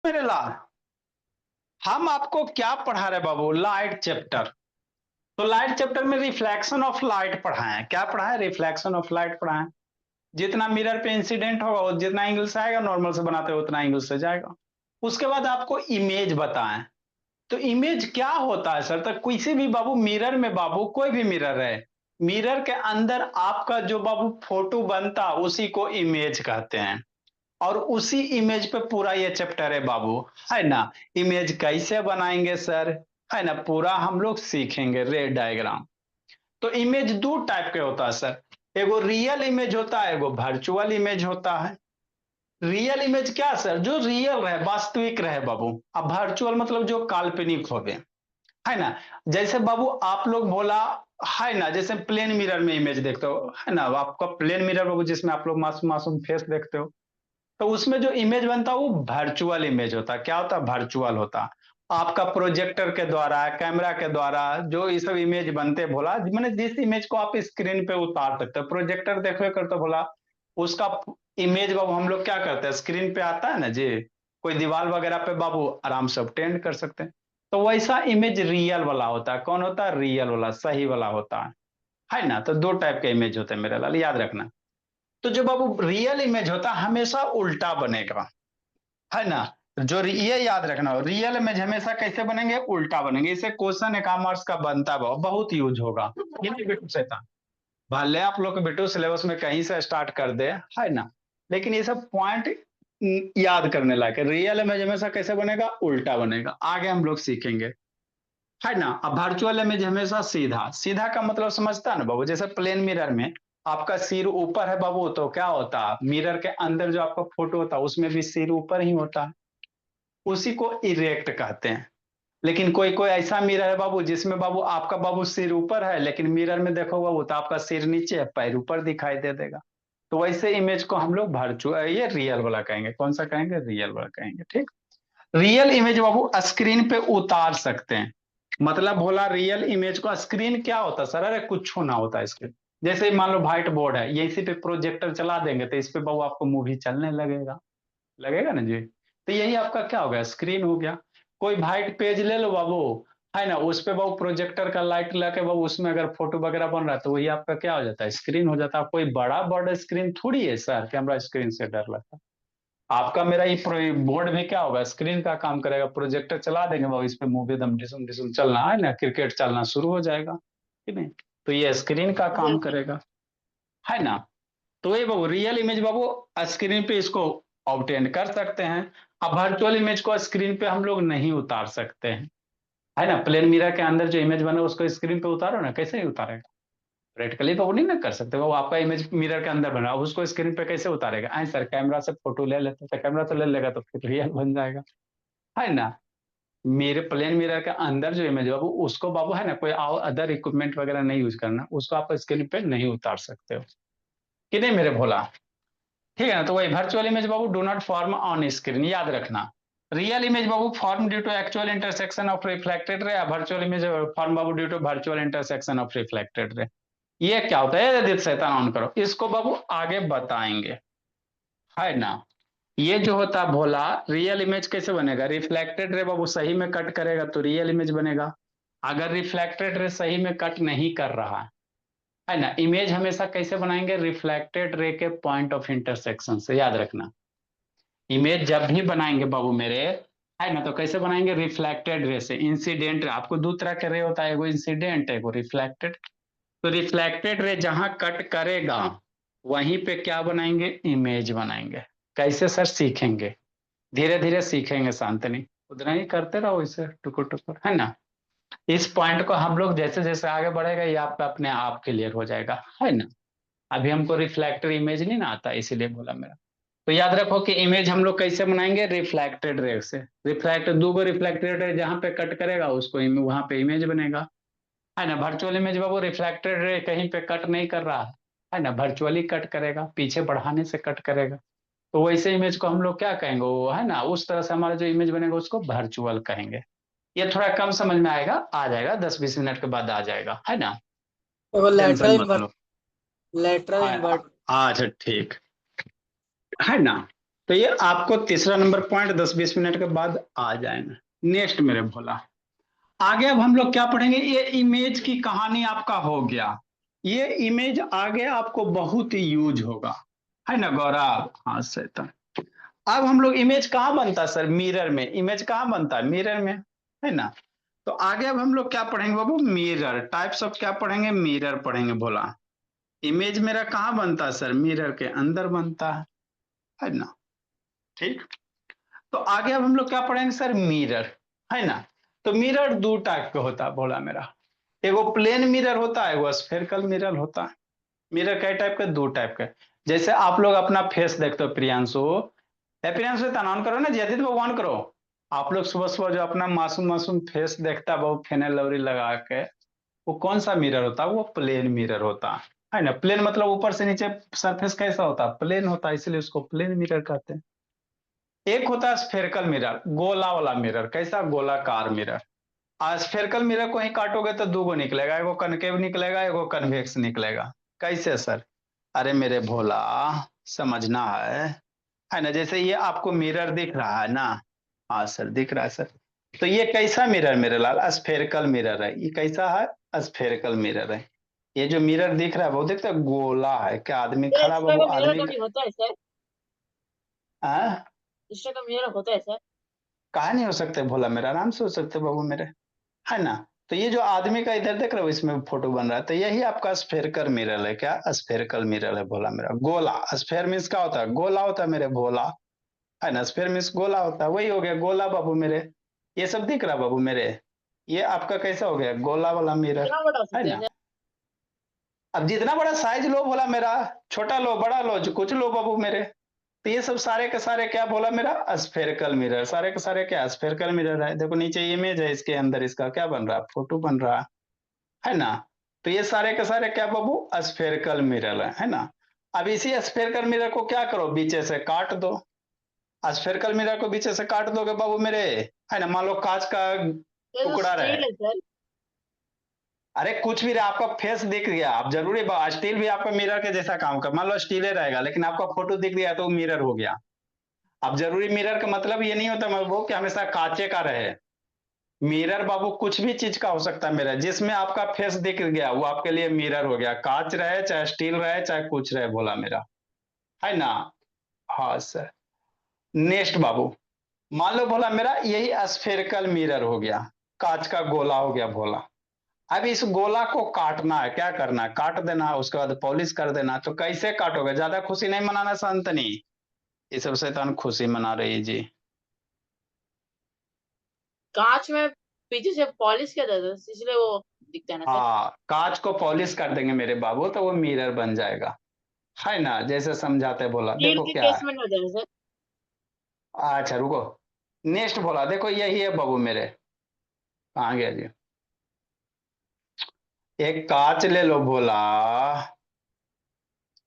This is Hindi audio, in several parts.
मेरे लाल, हम आपको क्या पढ़ा रहे बाबू? Light chapter. तो लाइट चैप्टर में रिफ्लेक्शन ऑफ लाइट पढ़ाए। क्या पढ़ाए? रिफ्लेक्शन ऑफ लाइट पढ़ाए। जितना मिरर पे इंसिडेंट होगा वो जितना एंगल से आएगा, नॉर्मल से बनाते हैं उतना एंगल से जाएगा। उसके बाद आपको इमेज बताएं। तो इमेज क्या होता है सर? तो किसी भी बाबू मिरर में, बाबू कोई भी मिरर है, मिरर के अंदर आपका जो बाबू फोटो बनता उसी को इमेज कहते हैं। और उसी इमेज पे पूरा ये चैप्टर है बाबू, है ना। इमेज कैसे बनाएंगे सर, है ना, पूरा हम लोग सीखेंगे। रे डायग्राम। तो इमेज दो टाइप के होता है सर। एगो रियल इमेज होता है, एगो वर्चुअल इमेज होता है। रियल इमेज क्या सर? जो रियल रहे, वास्तविक रहे बाबू। अब वर्चुअल मतलब जो काल्पनिक हो गए, है ना। जैसे बाबू आप लोग बोला, है ना, जैसे प्लेन मिरर में इमेज देखते हो, है ना, आपका प्लेन मिरर बाबू जिसमें आप लोग मासूम मासूम फेस देखते हो, तो उसमें जो इमेज बनता है वो वर्चुअल इमेज होता है। क्या होता है? वर्चुअल होता है। आपका प्रोजेक्टर के द्वारा, कैमरा के द्वारा जो ये सब इमेज बनते भोला, मैंने जिस इमेज को आप स्क्रीन पे उतार सकते हो, प्रोजेक्टर देखो करते भोला, उसका इमेज बाबू हम लोग क्या करते हैं, स्क्रीन पे आता है ना जी, कोई दीवार वगैरह पे बाबू आराम से ऑब्टेन कर सकते हैं। तो वैसा इमेज रियल वाला होता है। कौन होता है? रियल वाला, सही वाला होता है ना। तो दो टाइप के इमेज होते हैं मेरे लाल, याद रखना। तो जो बाबू रियल इमेज होता है हमेशा उल्टा बनेगा, है ना। जो ये याद रखना, रियल इमेज हमेशा कैसे बनेंगे? उल्टा बनेंगे। इसे क्वेश्चन एक मार्क्स का बनता है, बहुत यूज होगा। ये नहीं बेटू शैतान, भले आप लोग बेटू सिलेबस में कहीं से स्टार्ट कर दे, है ना, लेकिन ये सब पॉइंट याद करने लायक है। रियल इमेज हमेशा कैसे बनेगा? उल्टा बनेगा। आगे हम लोग सीखेंगे, है ना। अब वर्चुअल इमेज हमेशा सीधा। सीधा का मतलब समझता है ना बाबू? जैसे प्लेन मिरर में आपका सिर ऊपर है बाबू, तो क्या होता है, मिरर के अंदर जो आपका फोटो होता है उसमें भी सिर ऊपर ही होता है, उसी को इरेक्ट कहते हैं। लेकिन कोई कोई ऐसा मिरर है बाबू जिसमें बाबू आपका बाबू सिर ऊपर है, लेकिन मिरर में देखो बाबू तो आपका सिर नीचे है, पैर ऊपर दिखाई दे देगा। तो वैसे इमेज को हम लोग वर्चुअल, ये रियल वाला कहेंगे। कौन सा कहेंगे? रियल वाला कहेंगे। ठीक। रियल इमेज बाबू स्क्रीन पे उतार सकते हैं। मतलब बोला रियल इमेज को, स्क्रीन क्या होता है सर? अरे कुछ ना होता है स्क्रीन। जैसे मान लो व्हाइट बोर्ड है, ये इसी पे प्रोजेक्टर चला देंगे तो इस पे बाबू आपको मूवी चलने लगेगा, लगेगा ना जी। तो यही आपका क्या हो गया? स्क्रीन हो गया। कोई व्हाइट पेज ले लो बाबू, है ना, उस पे बाबू प्रोजेक्टर का लाइट लगे बाबू, उसमें अगर फोटो वगैरह बन रहा है तो वही आपका क्या हो जाता है? स्क्रीन हो जाता है। कोई बड़ा बड़ा स्क्रीन थोड़ी है सर, कैमरा स्क्रीन से डर लगता है। आपका मेरा ये बोर्ड में क्या होगा? स्क्रीन का काम करेगा। प्रोजेक्टर चला देंगे बाबू, इस पे मूवी एकदम डिसुम डिसुम चलना है ना, क्रिकेट चलना शुरू हो जाएगा, ठीक है। तो ये स्क्रीन का काम करेगा, है ना। तो ये बाबू रियल इमेज बाबू स्क्रीन पे इसको ऑब्टेन कर सकते हैं। अब वर्चुअल इमेज को स्क्रीन पे हम लोग नहीं उतार सकते हैं, है ना। प्लेन मिरर के अंदर जो इमेज बना उसको स्क्रीन पे उतारो ना, कैसे ही उतारेगा? प्रैक्टिकली तो वो नहीं ना कर सकते। वो आपका इमेज मिरर के अंदर बना, अब उसको स्क्रीन पे कैसे उतारेगा? ऐ सर कैमरा से फोटो ले लेते, तो कैमरा तो ले लेगा तो फिर रियल बन जाएगा, है ना। मेरे प्लेन मिरर के अंदर जो इमेज बाबू, उसको बाबू, है ना, कोई अदर इक्विपमेंट वगैरह नहीं यूज करना, उसको आप स्क्रीन पे नहीं उतार सकते हो, कि नहीं मेरे भोला? ठीक है ना। तो वही वर्चुअल इमेज बाबू do not form on screen, याद रखना। रियल इमेज बाबू form due to actual intersection of reflected ray, virtual image form बाबू due to virtual intersection of reflected ray. ये क्या होता है? दिल शैतान ऑन करो, इसको बाबू आगे बताएंगे, है ना। ये जो होता है भोला, रियल इमेज कैसे बनेगा? रिफ्लेक्टेड रे बाबू सही में कट करेगा तो रियल इमेज बनेगा। अगर रिफ्लेक्टेड रे सही में कट नहीं कर रहा है ना, इमेज हमेशा कैसे बनाएंगे? रिफ्लेक्टेड रे के पॉइंट ऑफ इंटरसेक्शन से, याद रखना। इमेज जब भी बनाएंगे बाबू मेरे, है ना, तो कैसे बनाएंगे? रिफ्लेक्टेड रे से। इंसिडेंट, आपको दो तरह के रे होता है, एगो इंसिडेंट है, एगो रिफ्लेक्टेड। तो रिफ्लेक्टेड रे जहां कट करेगा वहीं पे क्या बनाएंगे? इमेज बनाएंगे। कैसे सर? सीखेंगे, धीरे धीरे सीखेंगे शांतनी। उतना ही करते रहो इसे टुकुर टुकुर, है ना। इस पॉइंट को हम लोग जैसे जैसे आगे बढ़ेगा ये आप अपने आप क्लियर हो जाएगा, है ना। अभी हमको रिफ्लेक्टेड इमेज नहीं ना आता, इसीलिए बोला मेरा। तो याद रखो कि इमेज हम लोग कैसे बनाएंगे? रिफ्लेक्टेड रे से। रिफ्लेक्ट दो गो रिफ्लेक्टेड रे जहां पे कट करेगा उसको वहां पे इमेज बनेगा, है ना। वर्चुअल इमेज बाबू रिफ्लेक्टेड रे कहीं पे कट नहीं कर रहा है ना, वर्चुअली कट करेगा, पीछे बढ़ाने से कट करेगा। तो वैसे इमेज को हम लोग क्या कहेंगे? वो, है ना, उस तरह से हमारा जो इमेज बनेगा उसको वर्चुअल कहेंगे। ये थोड़ा कम समझ में आएगा, आ जाएगा 10-20 मिनट के बाद आ जाएगा, है ना। वो टेंशन लेटरल मत इन्वर्ट, लो। Lateral invert. अच्छा ठीक, है ना। तो ये आपको तीसरा नंबर पॉइंट 10-20 मिनट के बाद आ जाएगा। नेक्स्ट मेरे भोला, आगे अब हम लोग क्या पढ़ेंगे, ये इमेज की कहानी आपका हो गया। ये इमेज आगे आपको बहुत ही यूज होगा, है ना गौरव? हाँ सर। अब हम लोग इमेज कहाँ बनता है सर? मिरर में। इमेज कहाँ बनता है? मिरर में, है ना? तो आगे अब हम लोग क्या पढ़ेंगे बाबू? मिरर। टाइप्स ऑफ क्या पढ़ेंगे? मिरर पढ़ेंगे भोला। इमेज मेरा कहाँ बनता है सर? मिरर के अंदर बनता है ना? ठीक। तो आगे अब हम लोग क्या पढ़ेंगे सर? मिरर, है ना? तो मिरर दो टाइप का होता है भोला मेरा। एगो प्लेन मिरर होता है, एगो स्फेरिकल मिरर होता है। मिरर कई टाइप के? दो टाइप के। जैसे आप लोग अपना फेस देखते हो प्रियांशु, प्रियांशु ऑन करो ना जी, आदित्य बाबू ऑन करो। आप लोग सुबह सुबह जो अपना मासूम मासूम फेस देखता है बहुत फेनल लवरी लगा के, वो कौन सा मिरर होता है? वो प्लेन मिरर होता है ना? प्लेन मतलब ऊपर से नीचे सरफेस कैसा होता है? प्लेन होता है, इसलिए उसको प्लेन मिरर कहते हैं। एक होता है स्फेरिकल मिरर, गोला वाला मिरर। कैसा? गोलाकार मिरर। स्फेरिकल मिरर को ही काटोगे तो दो गो निकलेगा, एगो कनकेव निकलेगा, एगो कन्वेक्स निकलेगा। कैसे सर? अरे मेरे भोला, समझना है ना? जैसे ये आपको मिरर दिख रहा है ना? हाँ सर दिख रहा है सर। तो ये कैसा मिरर मेरे लाल? स्फेरिकल मिरर है। ये कैसा है? स्फेरिकल मिरर है। ये जो मिरर दिख रहा है वो देखते हो गोला है क्या? आदमी सर खड़ा इसका बाबू, का मिरर आदमी कभी होता है सर? हाँ? इसका का मिरर होता है सर? कहा नहीं हो सकते भोला मेरा? आराम से हो सकते बाबू मेरे, है ना? तो ये जो आदमी का इधर देख रहे हो, इसमें फोटो बन रहा है, तो यही आपका स्फेरिकल मिरर है। क्या? स्फेरिकल मिरर है भोला मेरा। गोला, स्फेयर मीन्स क्या होता है? गोला होता है मेरे भोला, है ना? स्फेयर मीन्स गोला होता है, वही हो गया गोला बाबू मेरे। ये सब दिख रहा बाबू मेरे, ये आपका कैसा हो गया? गोला वाला मिरर, कितना बड़ा हो है सकता है ना? सर? अब जितना बड़ा साइज लो बोला मेरा, छोटा लो बड़ा लो जो कुछ लो बाबू मेरे, तो ये सब सारे के सारे क्या बोला मेरा? Spherical mirror. सारे के सारे क्या? स्फेरिकल मिरर है। देखो नीचे इमेज है, इसके अंदर इसका क्या बन रहा है? फोटो बन रहा है ना? तो ये सारे के सारे क्या बाबू? स्फेरिकल मिरर है ना? अब इसी स्फेरिकल मिरर को क्या करो? बीचे से काट दो। स्फेरिकल मिरर को बीचे से काट दोगे बाबू मेरे, है ना? मान लो कांच का ये तो टुकड़ा रहे, स्टील है सर। अरे कुछ भी रहे, आपका फेस दिख गया, आप जरूरी स्टील भी आपका मिरर के जैसा काम कर, मान लो स्टीले रहेगा लेकिन आपका फोटो दिख गया तो वो मिरर हो गया। अब जरूरी मिरर का मतलब ये नहीं होता वो कि हमेशा कांचे का रहे। मिरर बाबू कुछ भी चीज का हो सकता है मिरर, जिसमें आपका फेस दिख गया वो आपके लिए मिरर हो गया। कांच रहे चाहे स्टील रहे चाहे कुछ रहे बोला मेरा, है ना? हाँ सर। नेक्स्ट बाबू, मान लो बोला मेरा यही स्फेरिकल मिरर हो गया, कांच का गोला हो गया भोला। अब इस गोला को काटना है, क्या करना है? काट देना है, उसके बाद पॉलिश कर देना। तो कैसे काटोगे? ज्यादा खुशी नहीं मनाना संतनी, ये सब शैतान खुशी मना रही है जी। कांच में पीछे से पॉलिश किया जाता है इसलिए वो दिखता है ना सर? हाँ, कांच को पॉलिश कर देंगे मेरे बाबू तो वो मिरर बन जाएगा, है ना? जैसे समझाते बोला, स्टील देखो के क्या केस है। में नहीं होता है सर? अच्छा रुको, नेक्स्ट बोला, देखो यही है बाबू मेरे। कहाँ गया जी? एक कांच ले लो बोला,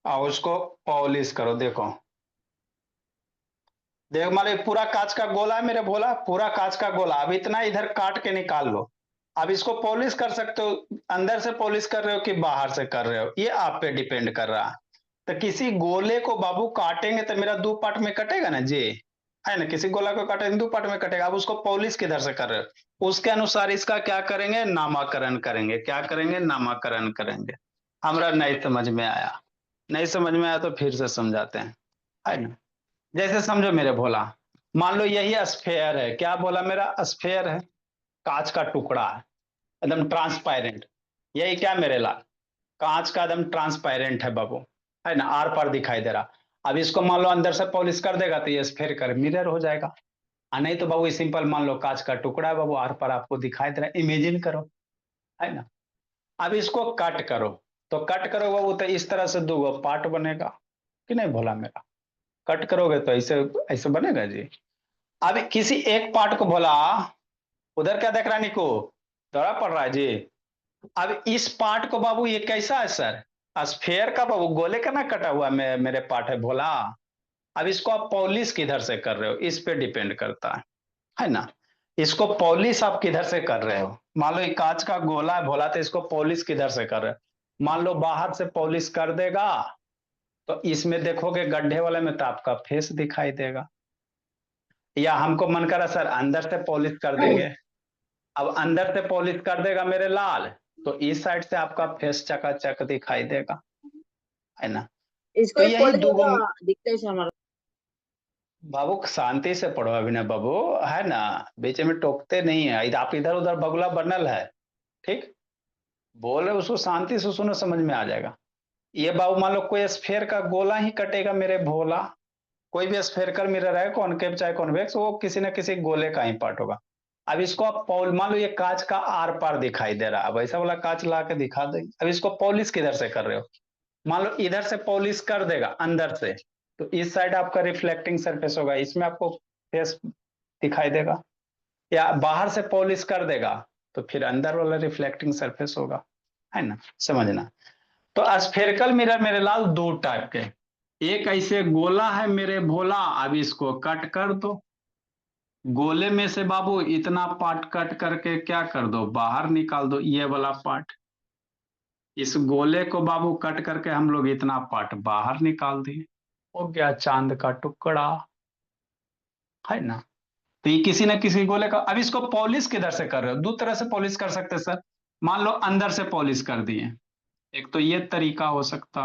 और उसको पॉलिश करो। देखो देखो मान लो पूरा कांच का गोला है मेरे भोला, पूरा कांच का गोला। अब इतना इधर काट के निकाल लो। अब इसको पॉलिश कर सकते हो, अंदर से पॉलिश कर रहे हो कि बाहर से कर रहे हो, ये आप पे डिपेंड कर रहा है। तो किसी गोले को बाबू काटेंगे तो मेरा दो पार्ट में कटेगा ना जी, है ना? किसी गोला को काटेंगे दो पार्ट में कटेगा। अब उसको पॉलिश किधर से कर रहे हो, उसके अनुसार इसका क्या करेंगे? नामाकरण करेंगे। क्या करेंगे? नामाकरण करेंगे। हमरा नहीं समझ में आया, नहीं समझ में आया तो फिर से समझाते हैं, है ना? जैसे समझो मेरे भोला, मान लो यही स्फेयर है। क्या बोला मेरा? स्फेयर है, कांच का टुकड़ा है, एकदम ट्रांसपेरेंट। यही क्या मेरे लाल? कांच का एकदम ट्रांसपेरेंट है बाबू, है ना? आर पार दिखाई दे रहा। अब इसको मान लो अंदर से पॉलिश कर देगा तो ये स्फेयर कर मिरर हो जाएगा। नहीं तो बाबू सिंपल मान लो कांच का टुकड़ा है बाबू, आर पार आपको दिखाई दे रहा है, इमेजिन करो, है ना? अब इसको कट करो, तो कट करो बाबू तो इस तरह से दो पार्ट बनेगा कि नहीं भोला मेरा? कट करोगे तो ऐसे ऐसे बनेगा जी। अब किसी एक पार्ट को बोला, उधर क्या देख रहा है निको? दौड़ा पड़ रहा है जी। अब इस पार्ट को बाबू ये कैसा है सर? स्फेयर का बाबू, गोले का ना कटा हुआ मेरे पार्ट है भोला। अब इसको आप पॉलिश किधर से कर रहे हो, इस पे डिपेंड करता है ना? इसको पॉलिश आप किधर से कर रहे हो? मान लो ये कांच का गोला है भोला, तो इसको पॉलिश किधर से कर रहे हो? मान लो बाहर से पॉलिश कर देगा तो इसमें देखोगे गड्ढे वाले में तो आपका फेस दिखाई देगा। या हमको मन करा सर अंदर से पॉलिश कर देंगे, अब अंदर से पॉलिश कर देगा मेरे लाल, तो इस साइड से आपका फेस चकाचक दिखाई देगा, है ना। इसको तो एक यही पॉलिश दो होगा दिखता है हमारा। बाबू शांति से पढ़ो अभिनय बाबू, है ना, बीच में टोकते नहीं है, आप इधर उधर बगुला बनल है, ठीक, बोले उसको शांति से सुनो, समझ में आ जाएगा। ये बाबू मान लो कोई स्फेयर का गोला ही कटेगा मेरे भोला, कोई भी स्फेरिकल मिरर है, कॉनकेव चाहे कॉन्वेक्स, वो किसी न किसी गोले का ही पार्ट होगा। अब इसको आप मान लो ये कांच का आर पार दिखाई दे रहा है, अब ऐसा वाला कांच ला के दिखा देंगे। अब इसको पॉलिश किधर से कर रहे हो, मान लो इधर से पॉलिश कर देगा अंदर से, तो इस साइड आपका रिफ्लेक्टिंग सरफेस होगा, इसमें आपको फेस दिखाई देगा। या बाहर से पॉलिश कर देगा तो फिर अंदर वाला रिफ्लेक्टिंग सरफेस होगा, है ना, समझना। तो स्फेरिकल मिरर मेरे लाल दो टाइप के, एक ऐसे गोला है मेरे भोला, अब इसको कट कर दो, गोले में से बाबू इतना पार्ट कट करके क्या कर दो, बाहर निकाल दो, ये वाला पार्ट। इस गोले को बाबू कट करके हम लोग इतना पार्ट बाहर निकाल दिए, हो गया चांद का टुकड़ा, है ना। तो ये किसी न किसी गोले का। अब इसको पॉलिश किधर से कर रहे हो, दो तरह से पॉलिश कर सकते हैं सर। मान लो अंदर से पॉलिश कर दिए, एक तो ये तरीका हो सकता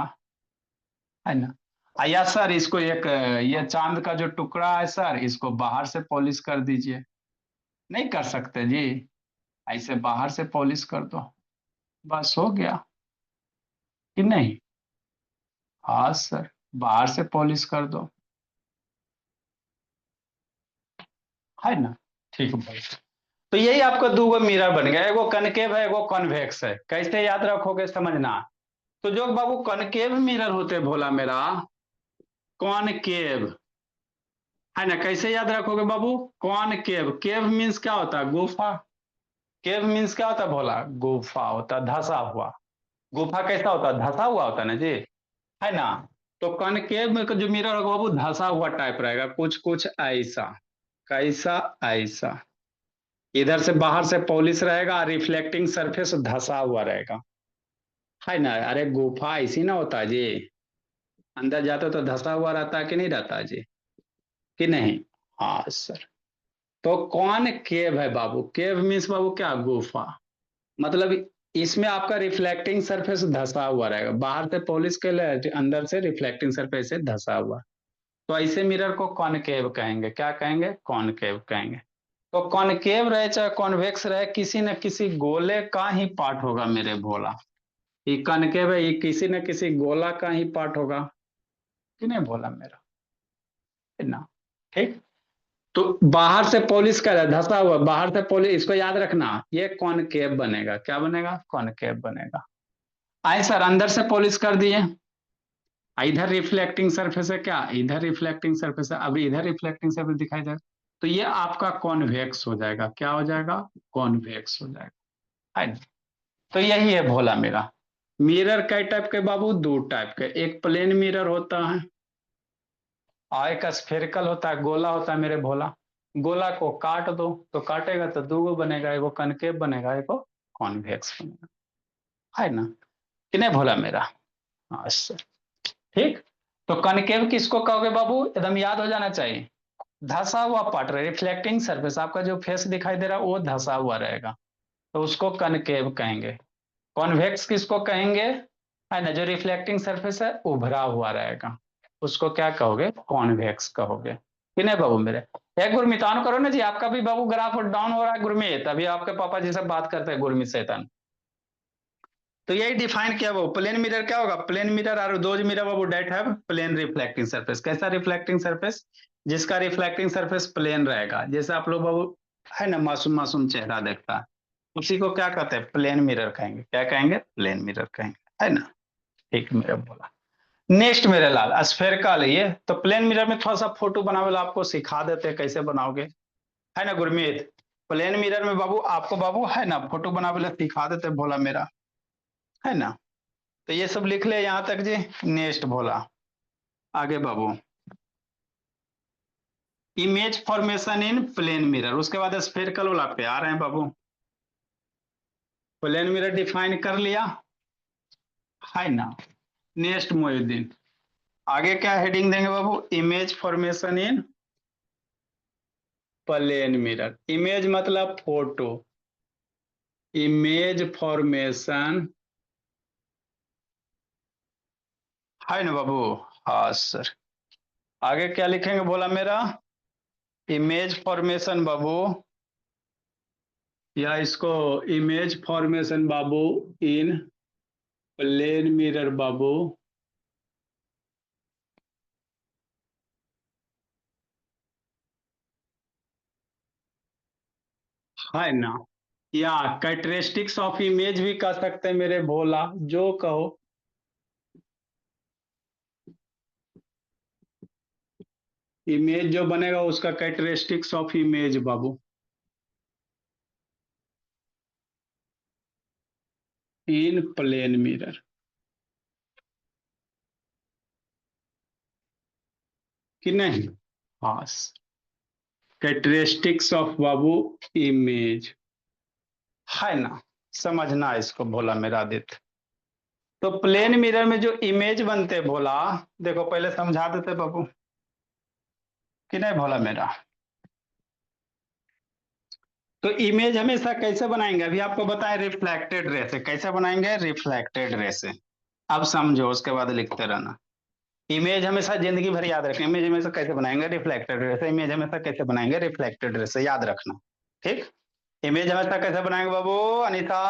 है ना। या सर इसको एक ये चांद का जो टुकड़ा है सर, इसको बाहर से पॉलिश कर दीजिए, नहीं कर सकते जी, ऐसे बाहर से पॉलिश कर दो, बस हो गया कि नहीं। हाँ सर, बाहर से पॉलिश कर दो, है ना, ठीक है। तो यही आपका दो गो मिरर बन गया, एगो कनकेव है एगो कॉन्वेक्स है। कैसे याद रखोगे समझना। तो जो बाबू कनकेव मिरर होते भोला मेरा, कॉनकेव, है ना, कैसे याद रखोगे बाबू, कॉनकेव, केव मीन्स क्या होता है, गुफा, केव मीन्स क्या होता है भोला, गुफा होता है, धसा हुआ। गुफा कैसा होता है, धसा हुआ होता है ना जी, है ना। तो कनकेव में जो मिरर होगा वो धसा हुआ टाइप रहेगा, कुछ कुछ ऐसा, कैसा, ऐसा, इधर से बाहर से पॉलिश रहेगा, रिफ्लेक्टिंग सरफेस धसा हुआ रहेगा, है ना। अरे गुफा ऐसी ना होता है जी, अंदर जाते तो धसा हुआ रहता है कि नहीं रहता है जी, कि नहीं। हाँ सर। तो कौन केव है बाबू, केव मीन्स बाबू क्या, गुफा, मतलब इसमें आपका रिफ्लेक्टिंग सरफेस धसा हुआ रहेगा, बाहर से पॉलिश के लिए अंदर से रिफ्लेक्टिंग सरफेस से धसा हुआ। तो ऐसे मिरर को कॉनकेव कहेंगे, क्या कहेंगे, कॉनकेव कहेंगे। तो कॉनकेव रहे चाहे कॉन्वेक्स रहे, किसी न किसी गोले का ही पार्ट होगा मेरे भोला। ये कॉनकेव है, ये किसी न किसी गोला का ही पार्ट होगा, कि नहीं भोला मेरा, है ना, ठीक। तो बाहर से पॉलिश कर धसा हुआ, बाहर से पॉलिश, इसको याद रखना, ये कॉनकेव बनेगा, क्या बनेगा, कॉनकेव बनेगा। आए सर अंदर से पॉलिश कर दिए, इधर रिफ्लेक्टिंग सरफेस है, क्या इधर रिफ्लेक्टिंग सरफेस है, अभी इधर रिफ्लेक्टिंग सरफेस दिखाई दे, तो ये आपका कॉन्वेक्स हो जाएगा, क्या हो जाएगा, कॉन्वेक्स हो जाएगा, है ना? तो यही है भोला मेरा। मिरर कई टाइप के बाबू, दो टाइप के, एक प्लेन मिरर होता है और एक स्फेरिकल होता है, गोला होता है मेरे भोला। गोला को काट दो तो काटेगा तो दो गो बनेगा, एगो कनकेव बनेगा एगो कॉन्वेक्स बनेगा, है ना, कि नहीं भोला मेरा। अच्छा, ठीक। तो कनकेव किसको कहोगे बाबू, एकदम याद हो जाना चाहिए, धसा हुआ पार्ट रहे, रिफ्लेक्टिंग सरफेस, आपका जो फेस दिखाई दे रहा है वो धसा हुआ रहेगा, तो उसको कनकेव कहेंगे। कॉन्वेक्स किसको कहेंगे, है ना, जो रिफ्लेक्टिंग सरफेस है उभरा हुआ रहेगा, उसको क्या कहोगे, कॉन्वेक्स कहोगे, कि नहीं बाबू मेरे। एक गुरमीत ऑन करो ना जी, आपका भी बाबू ग्राफ डाउन हो रहा है गुरमीत, अभी आपके पापा जी से बात करते हैं गुरमीत शैतान। तो यही डिफाइन किया वो प्लेन मिरर क्या होगा, प्लेन मिरर और दोज मिरर बाबू that have plane reflecting surface. कैसा रिफ्लेक्टिंग सरफेस, जिसका रिफ्लेक्टिंग सरफेस प्लेन रहेगा, जैसे आप लोग बाबू, है ना, मासूम मासूम चेहरा देखता है, उसी को क्या कहते हैं, प्लेन मिरर कहेंगे, क्या कहेंगे, प्लेन मिरर कहेंगे, है ना, ठीक मेरा बोला। नेक्स्ट मेरे लाल स्फेरिकल है ये, तो प्लेन मिरर में थोड़ा सा फोटो बनावे आपको सिखा देते हैं कैसे बनाओगे, है ना गुरमीत। प्लेन मिरर में बाबू आपको बाबू, है ना, फोटो बनावे सिखा देते भोला मेरा, है ना। तो ये सब लिख ले यहां तक जी। नेक्स्ट भोला, आगे बाबू, image formation in plane mirror, उसके बाद स्फेरिकल वाला पे आ रहे हैं बाबू। प्लेन मिरर डिफाइन कर लिया, है ना। नेक्स्ट मोहिउद्दीन, आगे क्या हेडिंग देंगे बाबू? Image formation in plane mirror. Image मतलब फोटो, इमेज फॉर्मेशन है ना बाबू? हाँ सर। आगे क्या लिखेंगे बोला मेरा? इमेज फॉर्मेशन बाबू, या इसको image formation Babu in plane mirror बाबू, है ना? या कैरेक्टरिस्टिक्स ऑफ इमेज भी कह सकते हैं मेरे भोला, जो कहो। इमेज जो बनेगा उसका कैरेक्टरिस्टिक्स ऑफ इमेज बाबू, इन प्लेन मिरर, कि नहीं? हाँ, कैरेक्टरिस्टिक्स ऑफ बाबू इमेज, है ना? समझना इसको भोला मेरा आदित्य। तो प्लेन मिरर में जो इमेज बनते भोला, देखो पहले समझा देते बाबू, कि नहीं भोला मेरा? तो इमेज हमेशा कैसे बनाएंगे? अभी आपको बताएं, रिफ्लेक्टेड रे से। कैसे बनाएंगे? रिफ्लेक्टेड रे से। अब समझो, उसके बाद लिखते रहना। इमेज हमेशा जिंदगी भर याद रखें, इमेज हमेशा कैसे बनाएंगे? रिफ्लेक्टेड रे से। इमेज हमेशा कैसे बनाएंगे? रिफ्लेक्टेड रे से, याद रखना। ठीक। इमेज हमेशा कैसे बनाएंगे बाबू? अनिता,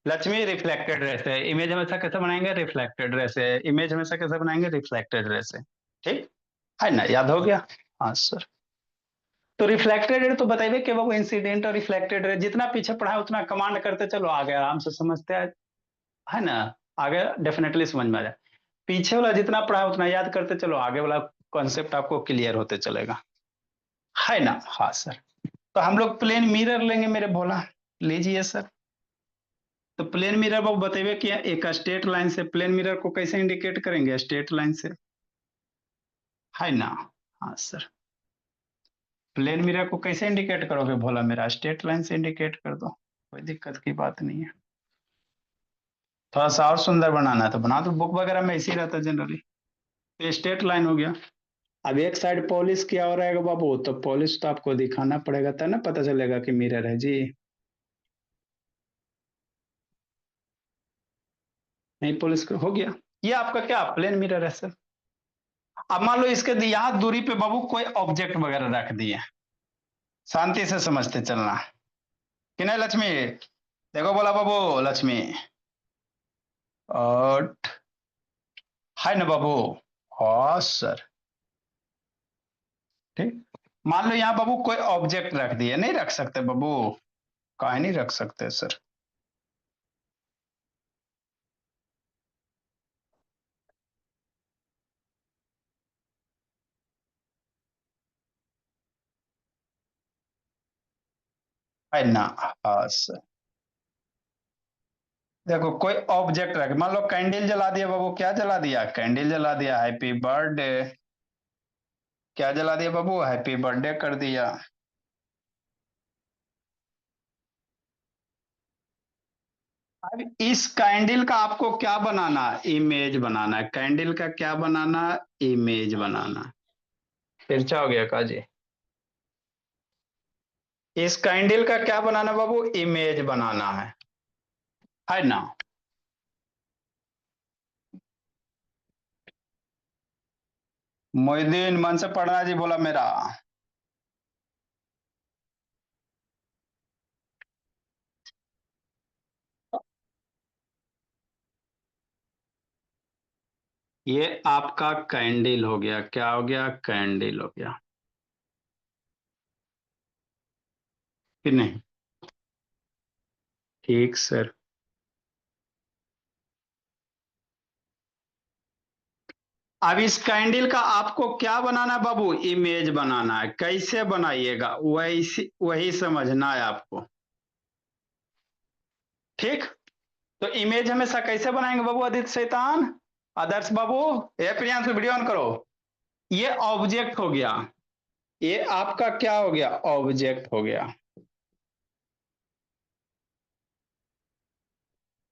लक्ष्मी, रिफ्लेक्टेड रे से। इमेज हमेशा कैसे बनाएंगे? रिफ्लेक्टेड रे से। इमेज हमेशा कैसे बनाएंगे? रिफ्लेक्टेड रे से। ठीक है ना? याद हो गया? हाँ सर। तो रिफ्लेक्टेड रे तो बताइए कि वो इंसिडेंट और रिफ्लेक्टेड रे जितना पीछे पढ़ा है उतना कमांड करते चलो, आगे आराम से समझते हैं, है ना? आगे डेफिनेटली समझ में आ जाए। पीछे वाला जितना पढ़ा है उतना याद करते चलो, आगे वाला कॉन्सेप्ट आपको क्लियर होते चलेगा, है ना? हाँ सर। तो हम लोग प्लेन मिरर लेंगे मेरे भोला, लीजिए सर। तो प्लेन मिरर बाबू बताइए कि एक स्ट्रेट लाइन से प्लेन मिरर को कैसे इंडिकेट करेंगे? स्ट्रेट लाइन से, है ना? हाँ सर। प्लेन मिरर को कैसे इंडिकेट करोगे भोला मेरा? स्ट्रेट लाइन से इंडिकेट कर दो, कोई दिक्कत की बात नहीं है। थोड़ा सा और सुंदर बनाना है तो बना दो, बुक वगैरह में इसी रहता है जनरली। तो स्ट्रेट लाइन हो गया। अब एक साइड पॉलिश किया हो रहेगा बाबू, तो पॉलिश तो आपको दिखाना पड़ेगा तब ना पता चलेगा कि मिरर है जी। नहीं पॉलिश हो गया, ये आपका क्या प्लेन मिरर है सर। अब मान लो इसके यहाँ दूरी पे बाबू कोई ऑब्जेक्ट वगैरह रख दिए, शांति से समझते चलना, कि नहीं लक्ष्मी? देखो बोला बाबू, लक्ष्मी और, है ना बाबू? हाँ सर। ठीक। मान लो यहाँ बाबू कोई ऑब्जेक्ट रख दिए, नहीं रख सकते बाबू? काहे नहीं रख सकते सर? है ना? हाँ सर। देखो कोई ऑब्जेक्ट रख, मान लो कैंडल जला दिया बाबू, क्या जला दिया? कैंडल जला दिया, हैप्पी बर्थडे। क्या जला दिया बाबू? हैप्पी बर्थडे कर दिया। अब इस कैंडल का आपको क्या बनाना? इमेज बनाना है। कैंडल का क्या बनाना? इमेज बनाना। तिरछा हो गया काजी। इस कैंडल का क्या बनाना बाबू? इमेज बनाना है ना? मोहिद्दीन मन से पढ़ना जी बोला मेरा। ये आपका कैंडल हो गया, क्या हो गया? कैंडल हो गया, कि नहीं? ठीक सर। अब इस कैंडल का आपको क्या बनाना है बाबू? इमेज बनाना है। कैसे बनाइएगा वही वही समझना है आपको। ठीक। तो इमेज हमेशा कैसे बनाएंगे बाबू? आदित्य शैतान, आदर्श बाबू, ये प्रियांशु वीडियो ऑन करो। ये ऑब्जेक्ट हो गया, ये आपका क्या हो गया? ऑब्जेक्ट हो गया।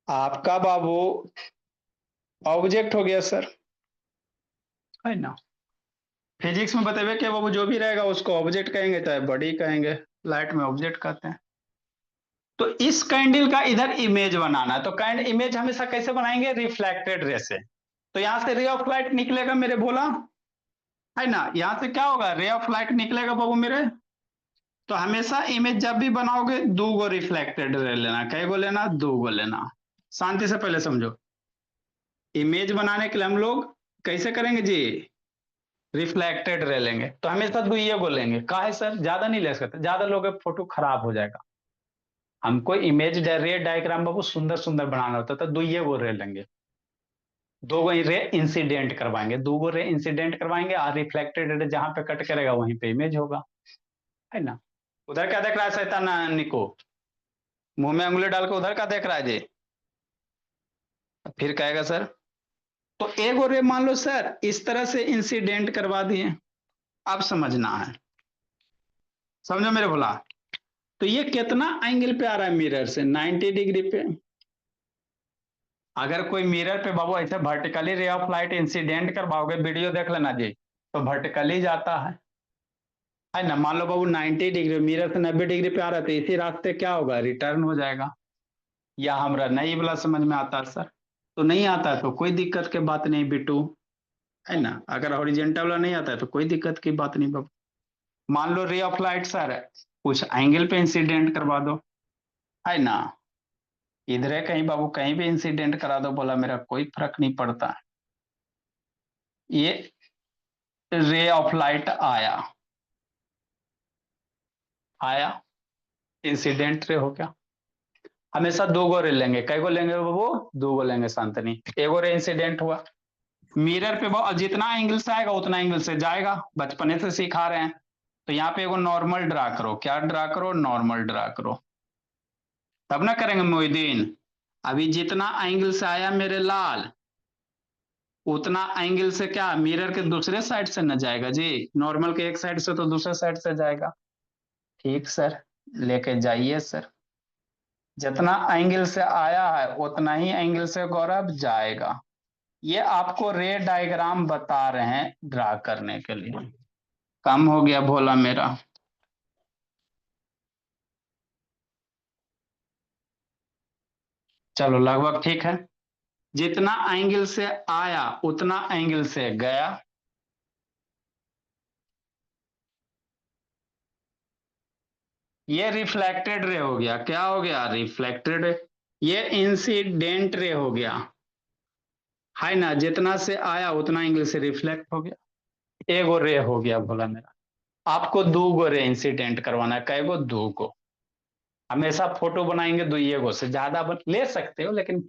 आपका बाबू ऑब्जेक्ट हो गया सर। है ना। फिजिक्स में बताइए कि वो जो भी रहेगा उसको ऑब्जेक्ट कहेंगे चाहे बॉडी कहेंगे, लाइट में ऑब्जेक्ट कहते हैं। तो इस कैंडल का इधर इमेज बनाना है, तो कैंड इमेज हमेशा कैसे बनाएंगे, रिफ्लेक्टेड रे से। तो यहां से रे ऑफ लाइट निकलेगा मेरे भोला, है ना, यहां से क्या होगा, रे ऑफ लाइट निकलेगा बाबू मेरे। तो हमेशा इमेज जब भी बनाओगे दो गो रिफ्लेक्टेड रे लेना, कै गो लेना, दो गो लेना। शांति से पहले समझो, इमेज बनाने के लिए हम लोग कैसे करेंगे जी, रिफ्लेक्टेड रे लेंगे, तो हमेशा दुइये गो लेंगे। का है सर, ज्यादा नहीं ले सकते, ज्यादा लोगे फोटो खराब हो जाएगा। हमको इमेज रे डायग्राम बाबू सुंदर सुंदर बनाना होता है, तो दुइये गो रे लेंगे, दो गो रे इंसिडेंट करवाएंगे, दो गो रे इंसिडेंट करवाएंगे, और रिफ्लेक्टेड रे जहां पे कट करेगा वहीं पे इमेज होगा, है ना। उधर क्या देख रहा है शैतान निको, मुंह में उंगली डाल के उधर का देख रहा है जी। फिर कहेगा सर, तो एक और रे मान लो सर इस तरह से इंसिडेंट करवा दिए, अब समझना है, समझो मेरे बोला। तो ये कितना एंगल पे आ रहा है मिरर से, 90 डिग्री पे। अगर कोई मिरर पे बाबू ऐसे vertically ray of light incident करवाओगे, वीडियो देख लेना जी, तो वर्टिकली जाता है ना। मान लो बाबू 90 डिग्री, मिरर से 90 डिग्री पे आ रहा है, तो इसी रास्ते क्या होगा, रिटर्न हो जाएगा। या हमारा नहीं वाला समझ में आता है सर, तो नहीं आता है तो कोई दिक्कत की बात नहीं बिट्टू, है ना। अगर हॉरिजेंटल वाला नहीं आता है तो कोई दिक्कत की बात नहीं बाबू। मान लो रे ऑफ लाइट सर कुछ एंगल पे इंसिडेंट करवा दो, है ना, इधर है कहीं बाबू, कहीं भी इंसिडेंट करा दो, बोला मेरा कोई फर्क नहीं पड़ता। ये रे ऑफ लाइट आया, आया इंसिडेंट रे हो गया। हमेशा दो गो रे लेंगे, कई गो लेंगे बाबू, दो गो लेंगे शांतनी। एगो रे इंसिडेंट हुआ, मिरर पे जितना एंगल से आएगा उतना एंगल से जाएगा, बचपने से सिखा रहे हैं। तो यहाँ पे एगो नॉर्मल ड्रा करो, क्या ड्रा करो, नॉर्मल ड्रा करो, तब ना करेंगे मोहिदीन। अभी जितना एंगल से आया मेरे लाल, उतना एंगल से क्या मिरर के दूसरे साइड से न जाएगा जी, नॉर्मल के एक साइड से तो दूसरे साइड से जाएगा। ठीक सर, लेके जाइए सर, जितना एंगल से आया है उतना ही एंगल से गौरव जाएगा। ये आपको रे डायग्राम बता रहे हैं ड्रा करने के लिए। कम हो गया भोला मेरा, चलो लगभग ठीक है। जितना एंगल से आया उतना एंगल से गया, ये रिफ्लेक्टेड रे हो गया, क्या हो गया, रिफ्लेक्टेड। ये इंसिडेंट रे हो गया, है ना, जितना से आया उतना एंगल से रिफ्लेक्ट हो गया, एगो रे हो गया भोला मेरा। आपको दो गो रे इंसिडेंट करवाना है, कै गो, दो गो। हमेशा फोटो बनाएंगे दो ये गो से ज्यादा ले सकते हो, लेकिन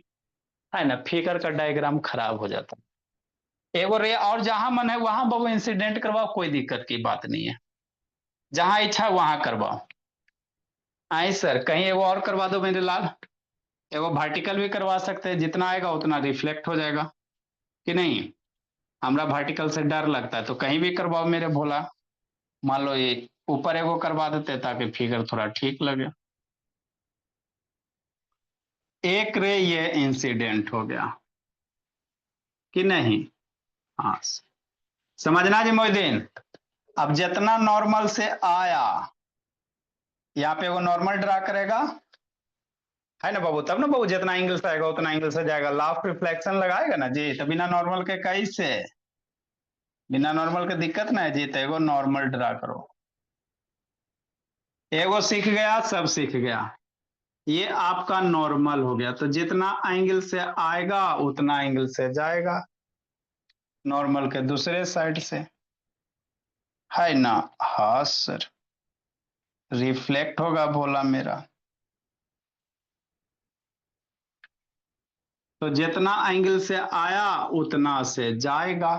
है ना फिगर का डायग्राम खराब हो जाता है। एगो रे और जहां मन है वहां बाबू इंसिडेंट करवाओ, कोई दिक्कत की बात नहीं है, जहां इच्छा है वहां करवाओ। आई सर कहीं एगो और करवा दो मेरे लाल, एगो वर्टिकल भी करवा सकते हैं, जितना आएगा उतना रिफ्लेक्ट हो जाएगा कि नहीं। हमरा वर्टिकल से डर लगता है, तो कहीं भी करवाओ मेरे भोला। मान लो ये ऊपर एगो करवा देते ताकि फिगर थोड़ा ठीक लगे। एक रे ये इंसिडेंट हो गया कि नहीं, हाँ समझना जी मोहिदीन। अब जितना नॉर्मल से आया, यहाँ पे वो नॉर्मल ड्रा करेगा, है ना बाबू, तब ना बाबू जितना एंगल से आएगा उतना एंगल से जाएगा, लॉ ऑफ रिफ्लेक्शन लगाएगा ना जी। तो बिना नॉर्मल के कैसे, बिना नॉर्मल के दिक्कत ना है जी, तो एगो नॉर्मल ड्रा करो। एगो सीख गया, सब सीख गया, ये आपका नॉर्मल हो गया। तो जितना एंगल से आएगा उतना एंगल से जाएगा, नॉर्मल के दूसरे साइड से, है ना। हाँ सर, रिफ्लेक्ट होगा भोला मेरा। तो जितना एंगल से आया उतना से जाएगा।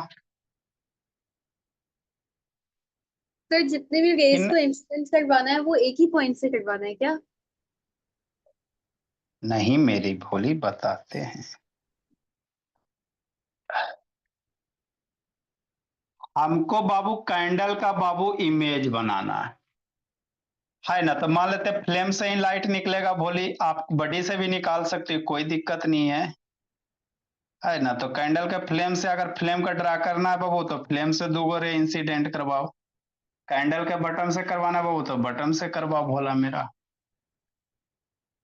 सर जितने भी रेस इन को इंसिडेंट करवाना है वो एक ही पॉइंट से करवाना है क्या? नहीं मेरी भोली, बताते हैं। हमको बाबू कैंडल का बाबू इमेज बनाना है ना। तो मान लेते फ्लेम से ही लाइट निकलेगा भोली, आप बड़ी से भी निकाल सकते हो, कोई दिक्कत नहीं है। है ना। तो कैंडल के फ्लेम से अगर फ्लेम का ड्रा करना है बाबू तो फ्लेम से 2 रे इंसिडेंट करवाओ, कैंडल के बटन से करवाना है बाबू तो बटन से करवाओ भोला मेरा,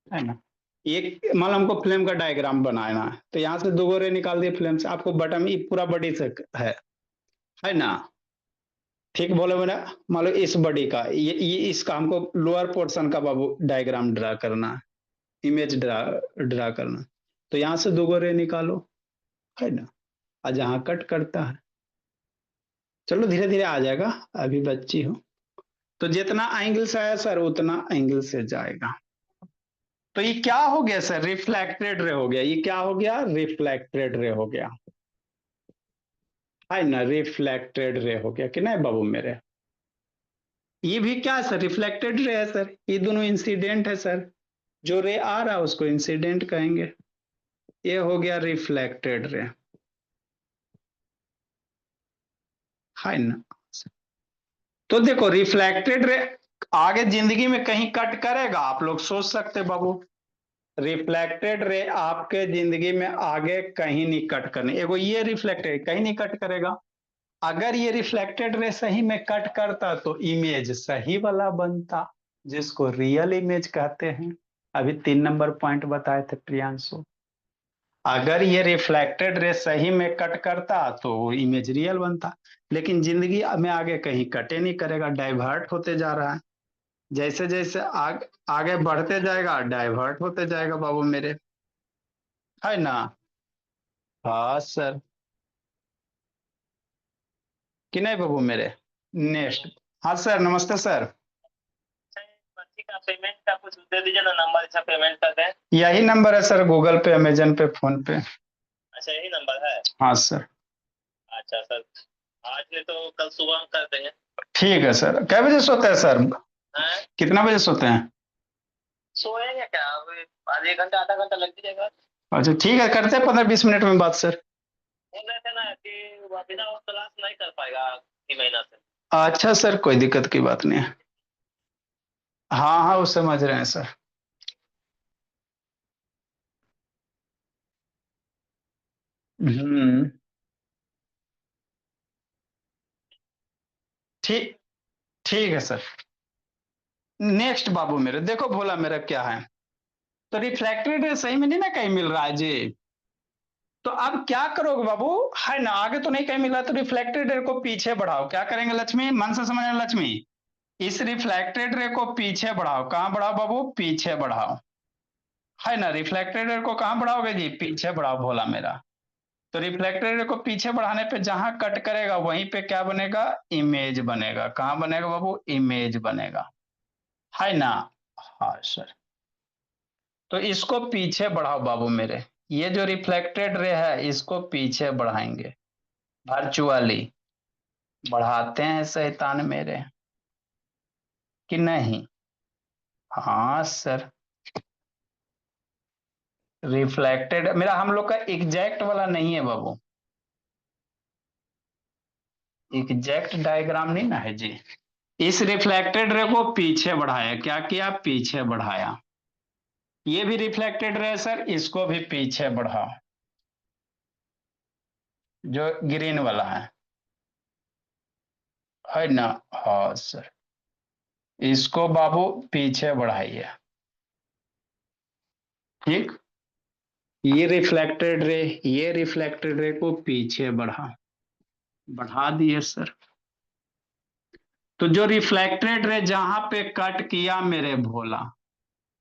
है ना। एक मान लो हमको फ्लेम का डायग्राम बनाना है तो यहाँ से 2 रे निकाल दिए फ्लेम से, आपको बटन ये पूरा बॉडी से है ना। ठीक बोले मेरा, मान लो इस बॉडी का ये इसका हमको लोअर पोर्शन का बाबू डायग्राम ड्रा करना है, इमेज ड्रा करना, तो यहाँ से 2 रे निकालो, है ना। और जहाँ कट करता है, चलो धीरे धीरे आ जाएगा, अभी बच्ची हो, तो जितना एंगल से आया सर उतना एंगल से जाएगा। तो ये क्या हो गया सर, रिफ्लेक्टेड रे हो गया, ये क्या हो गया, रिफ्लेक्टेड रे हो गया, है ना, रिफ्लेक्टेड रे हो गया कि नहीं बाबू मेरे। ये भी क्या है सर, रिफ्लेक्टेड रे है सर, ये दोनों इंसिडेंट है सर, जो रे आ रहा है उसको इंसिडेंट कहेंगे, ये हो गया रिफ्लेक्टेड रे, है ना। तो देखो रिफ्लेक्टेड रे आगे जिंदगी में कहीं कट करेगा, आप लोग सोच सकते बाबू, रिफ्लेक्टेड रे आपके जिंदगी में आगे कहीं नहीं कट करने, एगो ये रिफ्लेक्टेड कहीं नहीं कट करेगा, अगर ये रिफ्लेक्टेड रे सही में कट करता तो इमेज सही वाला बनता, जिसको रियल इमेज कहते हैं। अभी 3 नंबर पॉइंट बताए थे प्रियांशु, अगर ये रिफ्लेक्टेड रे सही में कट करता तो इमेज रियल बनता, लेकिन जिंदगी में आगे कहीं कटे नहीं करेगा, डाइवर्ट होते जा रहा है, जैसे जैसे आगे बढ़ते जाएगा डाइवर्ट होते जाएगा बाबू मेरे, है ना। हाँ सर, कि नहीं बाबू मेरे। नेक्स्ट, हाँ सर, नमस्ते सर। बच्ची का पेमेंट का कुछ दे दीजिए ना, नंबर अच्छा पेमेंट कर दें। यही नंबर है सर, गूगल पे, अमेजन पे, फोन पे। अच्छा यही नंबर है। हाँ सर। अच्छा सर, आज नहीं तो कल सुबह हम कर देंगे। ठीक है सर, कै बजे सोते हैं सर, हैं? कितना बजे सोते हैं। सोएंगे क्या, अब आधे घंटा आधा घंटा लग जाएगा। अच्छा ठीक है, करते हैं 15-20 मिनट में बात सर। बोल रहे थे ना कि वो बिना वो क्लास नहीं कर पाएगा इसी महीना से। अच्छा सर, कोई दिक्कत की बात नहीं है। हाँ हाँ, वो समझ रहे हैं सर। हम्म, ठीक, ठीक है सर। नेक्स्ट बाबू मेरे, देखो भोला मेरा क्या है, तो रिफ्लेक्टेड रे सही में नहीं ना कहीं मिल रहा है जी, तो अब क्या करोगे बाबू, है ना, आगे तो नहीं कहीं मिल रहा, तो रिफ्लेक्टेड रे को पीछे बढ़ाओ, क्या करेंगे लक्ष्मी, मन से समझना लक्ष्मी, इस रिफ्लेक्टेड रे को पीछे बढ़ाओ, कहां बढ़ाओ बाबू, पीछे बढ़ाओ, है ना, रिफ्लेक्टेड रे को कहां बढ़ाओगे जी, पीछे बढ़ाओ भोला मेरा। तो रिफ्लेक्टेड रे को पीछे बढ़ाने पे जहां कट करेगा वहीं पे क्या बनेगा, इमेज बनेगा, कहां बनेगा बाबू, इमेज बनेगा, है ना। हाँ सर, तो इसको पीछे बढ़ाओ बाबू मेरे, ये जो रिफ्लेक्टेड रे है इसको पीछे बढ़ाएंगे, वर्चुअली बढ़ाते हैं शैतान मेरे, कि नहीं। हाँ सर, रिफ्लेक्टेड मेरा हम लोग का एग्जैक्ट वाला नहीं है बाबू, एग्जैक्ट डायग्राम नहीं ना है जी। इस रिफ्लेक्टेड रे को पीछे बढ़ाया, क्या किया, पीछे बढ़ाया, ये भी रिफ्लेक्टेड रे सर, इसको भी पीछे बढ़ाओ, जो ग्रीन वाला है ना। हाँ सर, इसको बाबू पीछे बढ़ाइए, ठीक, ये रिफ्लेक्टेड रे, ये रिफ्लेक्टेड रे को पीछे बढ़ा दिए सर। तो जो रिफ्लेक्टेड रे जहां पे कट किया मेरे भोला,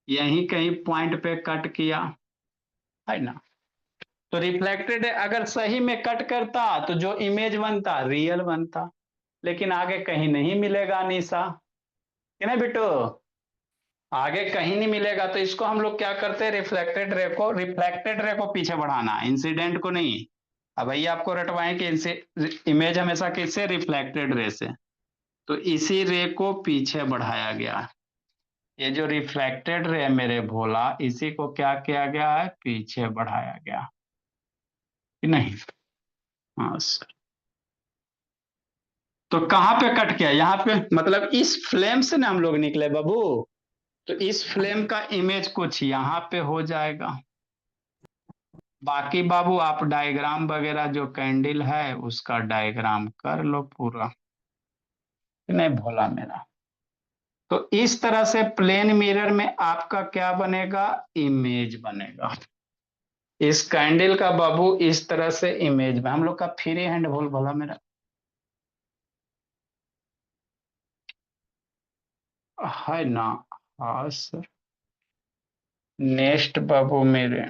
यहीं कहीं पॉइंट पे कट किया, है ना, तो रिफ्लेक्टेड अगर सही में कट करता तो जो इमेज बनता रियल बनता, लेकिन आगे कहीं नहीं मिलेगा निशा, कि नहीं बिट्टू, आगे कहीं नहीं मिलेगा, तो इसको हम लोग क्या करते हैं, रिफ्लेक्टेड रे को पीछे बढ़ाना, इंसिडेंट को नहीं। अब भैया आपको रटवाएं कि इमेज हमेशा किससे, रिफ्लेक्टेड रे से, तो इसी रे को पीछे बढ़ाया गया, ये जो रिफ्लेक्टेड रे है मेरे भोला, इसी को क्या किया गया है, पीछे बढ़ाया गया, कि नहीं। हाँ सर, तो कहां पे कट किया, यहाँ पे, मतलब इस फ्लेम से ना हम लोग निकले बाबू, तो इस फ्लेम का इमेज कुछ यहाँ पे हो जाएगा, बाकी बाबू आप डायग्राम वगैरह जो कैंडल है उसका डायग्राम कर लो पूरा, नहीं भोला मेरा। तो इस तरह से प्लेन मिरर में आपका क्या बनेगा, इमेज बनेगा। इस कैंडल का बाबू इस तरह से इमेज में, हम लोग का फ्री हैंड बोल भोला मेरा, है ना। हाँ सर, नेक्स्ट बाबू मेरे,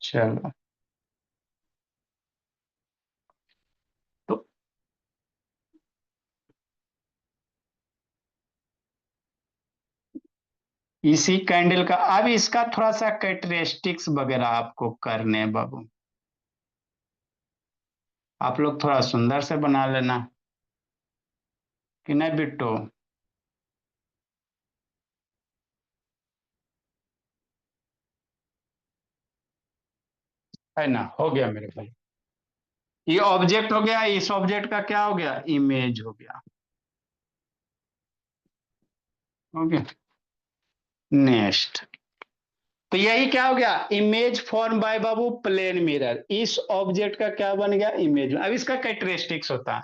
चलो तो इसी कैंडल का अब इसका थोड़ा सा कैरेक्टरिस्टिक्स वगैरह आपको करने हैं बाबू, आप लोग थोड़ा सुंदर से बना लेना कि नहीं बिट्टू, है ना। हो गया मेरे भाई, ये ऑब्जेक्ट हो गया, इस ऑब्जेक्ट का क्या हो गया, इमेज हो गया। हो गया नेक्स्ट, तो यही क्या हो गया, इमेज फॉर्म बाय बाबू प्लेन मिरर, इस ऑब्जेक्ट का क्या बन गया, इमेज। अब इसका कैरेक्टरिस्टिक्स होता है,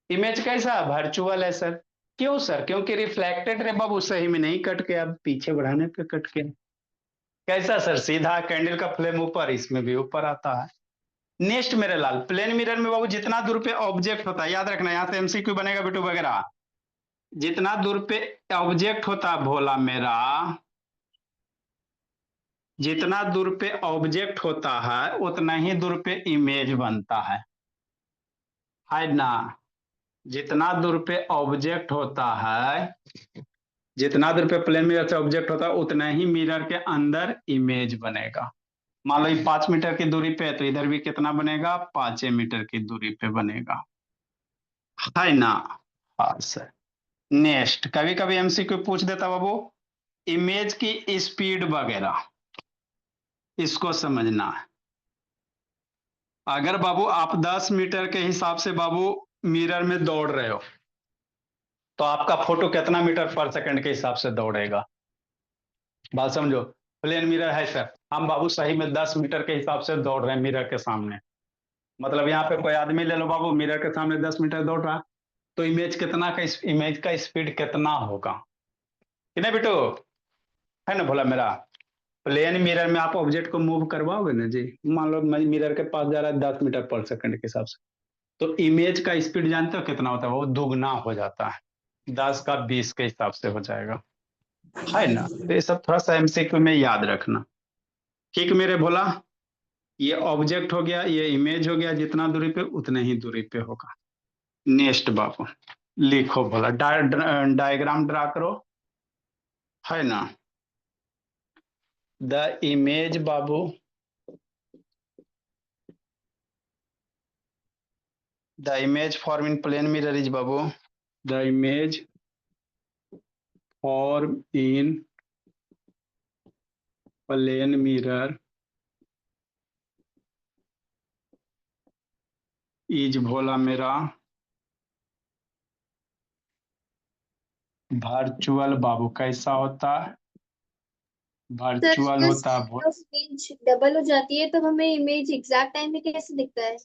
इमेज कैसा वर्चुअल है सर, क्यों सर, क्योंकि रिफ्लेक्टेड रे बाबू सही में नहीं कट के, अब पीछे बढ़ाने पे कट के। कैसा सर, सीधा कैंडल का फ्लेम ऊपर, इसमें भी ऊपर आता है। नेक्स्ट मेरे लाल, प्लेन मिरर में बाबू जितना दूर पे ऑब्जेक्ट होता है, याद रखना, यहाँ से एमसीक्यू बनेगा बेटू वगैरह, जितना दूर पे ऑब्जेक्ट होता है भोला मेरा, जितना दूर पे ऑब्जेक्ट होता है उतना ही दूर पे इमेज बनता है ना। जितना दूर पे ऑब्जेक्ट होता है, जितना दूर पे प्लेन मिरर से ऑब्जेक्ट होता है उतना ही मिरर के अंदर इमेज बनेगा। मान लो ये 5 मीटर की दूरी पे है तो इधर भी कितना बनेगा, 5 मीटर की दूरी पे बनेगा, है ना। हाँ सर। नेक्स्ट, कभी कभी एमसीक्यू पूछ देता बाबू, इमेज की स्पीड वगैरह, इसको समझना है। अगर बाबू आप 10 मीटर के हिसाब से बाबू मिरर में दौड़ रहे हो तो आपका फोटो कितना मीटर पर सेकंड के हिसाब से दौड़ेगा, बात समझो। प्लेन मिरर है सर, हम बाबू सही में 10 मीटर के हिसाब से दौड़ रहे हैं मिरर के सामने, मतलब यहाँ पे कोई आदमी ले लो बाबू, मिरर के सामने 10 मीटर दौड़ रहा, तो इमेज कितना का, इमेज का स्पीड कितना होगा, कि नहीं बेटो, है ना भोला मेरा। प्लेन मिरर में आप ऑब्जेक्ट को मूव करवाओगे ना जी, मान लो मैं मिरर के पास जा रहा है 10 मीटर पर सेकंड के हिसाब से, तो इमेज का स्पीड जानते हो कितना होता है, वो दुगना हो जाता है, 10 का 20 के हिसाब से हो जाएगा, है ना। तो ये सब थोड़ा सा एमसीक्यू में याद रखना, ठीक मेरे भोला। ये ऑब्जेक्ट हो गया, ये इमेज हो गया, जितना दूरी पे उतने ही दूरी पे होगा। नेक्स्ट बाबू लिखो भोला, डायग्राम ड्रा करो, है ना। The image Babu, the image form in plane mirror is babu, the image form in plane mirror is भोला मेरा वर्चुअल बाबू, कैसा होता है, सर वर्चुअल जो होता है स्पीड ऑफ इमेज डबल हो जाती है तब हमें इमेज एग्जैक्ट टाइम में कैसे दिखता है?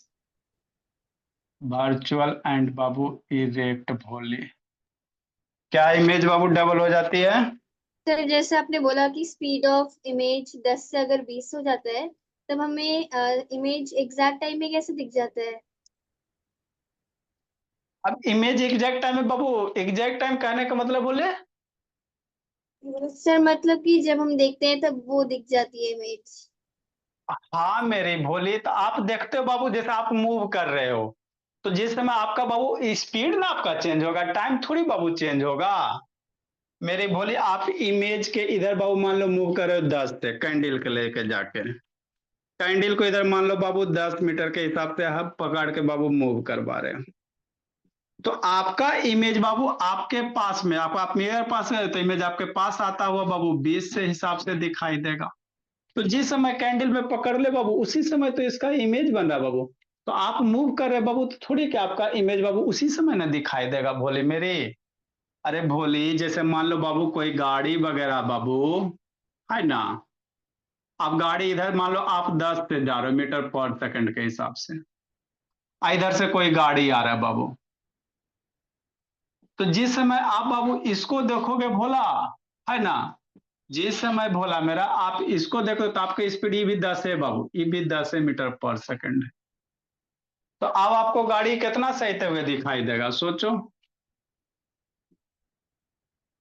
वर्चुअल एंड बाबू इरेक्ट भोले, क्या इमेज बाबू डबल हो जाती है, सर जैसे आपने बोला कि स्पीड ऑफ इमेज 10 से अगर 20 हो जाता है तब हमें इमेज एग्जैक्ट टाइम में कैसे दिख जाता है? अब इमेज एग्जैक्ट टाइम में बाबू, एग्जैक्ट टाइम कहने का मतलब बोले, सर मतलब कि जब हम देखते हैं तब वो दिख जाती है इमेज। हाँ मेरी भोली, तो आप देखते हो बाबू जैसे आप मूव कर रहे हो, तो जिस समय आपका बाबू स्पीड ना आपका चेंज होगा, टाइम थोड़ी बाबू चेंज होगा। मेरी भोली, आप इमेज के इधर बाबू मान लो मूव कर रहे हो 10 से कैंडल के लेके जाके, कैंडल को इधर मान लो बाबू 10 मीटर के हिसाब से आप पकड़ के बाबू मूव करवा रहे हो, तो आपका इमेज बाबू आपके पास में, आप मेरे पास है तो इमेज आपके पास आता हुआ बाबू 20 से हिसाब से दिखाई देगा। तो जिस समय कैंडल में पकड़ ले बाबू उसी समय तो इसका इमेज बन रहा बाबू, तो आप मूव कर रहे बाबू तो थोड़ी कि आपका इमेज बाबू उसी समय ना दिखाई देगा भोले मेरे। अरे भोली, जैसे मान लो बाबू कोई गाड़ी वगैरह बाबू है ना। अब गाड़ी इधर मान लो आप 10 से जा रहे हो मीटर पर सेकंड के हिसाब से, इधर से कोई गाड़ी आ रहा है बाबू, तो जिस समय आप बाबू इसको देखोगे भोला, है ना, जिस समय भोला मेरा आप इसको देखो तो आपकी स्पीड ये भी 10 है बाबू, ये भी 10 मीटर पर सेकंड है। तो अब आपको गाड़ी कितना सहते हुए दिखाई देगा, सोचो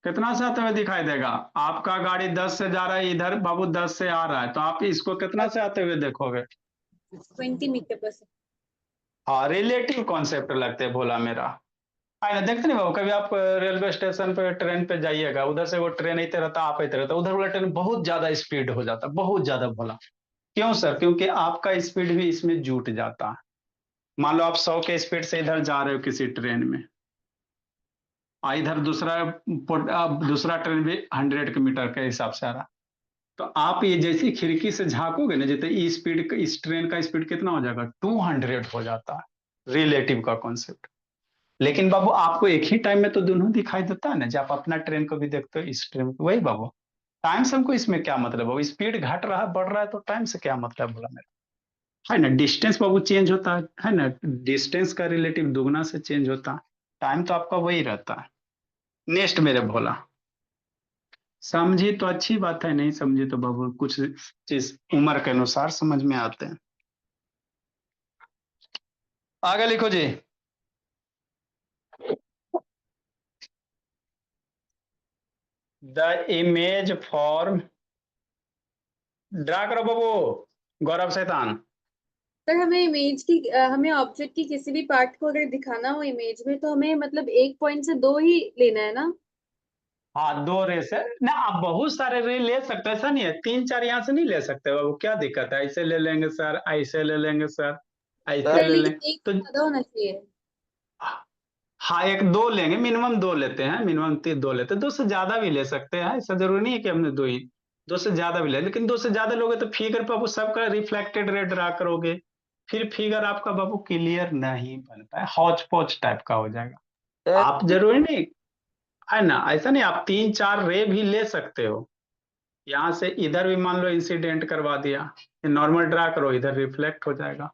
कितना सहते हुए दिखाई देगा। आपका गाड़ी 10 से जा रहा है, इधर बाबू 10 से आ रहा है, तो आप इसको कितना से आते हुए देखोगे। 20 मीटर पर सेकंड। हाँ, रिलेटिव कॉन्सेप्ट लगते हैं भोला मेरा, है ना। देखते नहीं बाबू, कभी आप रेलवे स्टेशन पे ट्रेन पे जाइएगा, उधर से वो ट्रेन आते रहता, आप आते रहता, उधर वाला ट्रेन बहुत ज्यादा स्पीड हो जाता, बहुत ज्यादा भोला। क्यों सर, क्योंकि आपका स्पीड भी इसमें जुट जाता है। मान लो आप 100 के स्पीड से इधर जा रहे हो किसी ट्रेन में, इधर दूसरा ट्रेन भी 100 मीटर के हिसाब से आ रहा, तो आप ये जैसी खिड़की से झांकोगे ना, जैसे इस ट्रेन का स्पीड कितना हो जाएगा, 200 हो जाता है, रिलेटिव का कॉन्सेप्ट। लेकिन बाबू आपको एक ही टाइम में तो दोनों दिखाई देता है ना, जब आप अपना ट्रेन को भी देखते हो इस ट्रेन को, वही बाबू। टाइम से हमको इसमें क्या मतलब है, स्पीड घट रहा है बढ़ रहा है तो टाइम से क्या मतलब बोला मेरा, है ना। डिस्टेंस बाबू चेंज होता है ना, डिस्टेंस का रिलेटिव दुगना से चेंज होता है, टाइम तो आपका वही रहता है। नेक्स्ट मेरे भोला, समझी तो अच्छी बात है, नहीं समझी तो बाबू कुछ चीज उम्र के अनुसार समझ में आते हैं। आगे लिखो जी। द इमेज फॉर्म, ड्रा करो बाबू, गौरव शैतान। सर हमें इमेज की हमें ऑब्जेक्ट की किसी भी पार्ट को अगर दिखाना हो इमेज में तो हमें मतलब एक पॉइंट से दो ही लेना है ना। हाँ, 2 रे से ना, आप बहुत सारे रे ले सकते हो, ऐसा नहीं है, 3 4 यहाँ से नहीं ले सकते बाबू, क्या दिक्कत है, ऐसे ले लेंगे सर, ऐसे ले लेंगे सर, ऐसे सर ले लेकिन लेंगे एक तो। से ज्यादा होना चाहिए। हाँ, एक दो लेंगे, मिनिमम 2 लेते हैं, मिनिमम 2 लेते हैं, 2 से ज्यादा भी ले सकते हैं, ऐसा जरूरी नहीं है कि हमने 2 ही, 2 से ज्यादा भी ले, लेकिन 2 से ज्यादा लोगे तो फिगर पर आपको सबका रिफ्लेक्टेड रे ड्रा करोगे, फिर फिगर आपका बाबू क्लियर नहीं बन पाए, हौच पौच टाइप का हो जाएगा। आप जरूरी नहीं, है ना, ऐसा नहीं, आप 3 4 रे भी ले सकते हो, यहाँ से इधर भी मान लो इंसिडेंट करवा दिया, नॉर्मल ड्रा करो, इधर रिफ्लेक्ट हो जाएगा,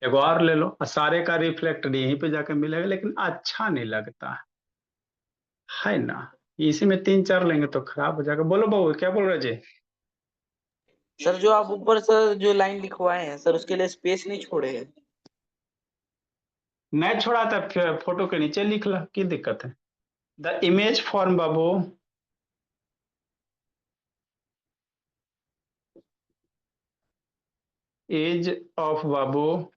एगो और ले लो, और सारे का रिफ्लेक्ट यहीं पे जाके मिलेगा, लेकिन अच्छा नहीं लगता है ना। इसी में 3 4 लेंगे तो खराब हो जाएगा। बोलो बहू, क्या बोल रहे जी। सर जो आप ऊपर सर जो लाइन लिखवाए हैं सर उसके लिए स्पेस नहीं छोड़े हैं। नहीं छोड़ा था, फोटो के नीचे लिख ला, की दिक्कत है। द इमेज फॉर्म बाबू, एज ऑफ बाबू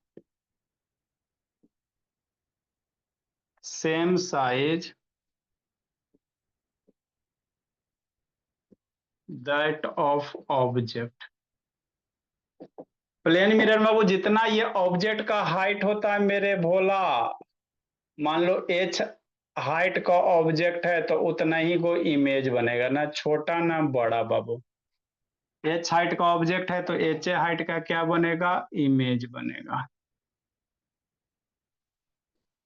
same size that of object. Plane mirror में वो जितना ये ऑब्जेक्ट का हाइट होता है मेरे भोला, मान लो एच हाइट का ऑब्जेक्ट है तो उतना ही को इमेज बनेगा, ना छोटा ना बड़ा बाबू। एच हाइट का ऑब्जेक्ट है तो एच हाइट का क्या बनेगा, इमेज बनेगा,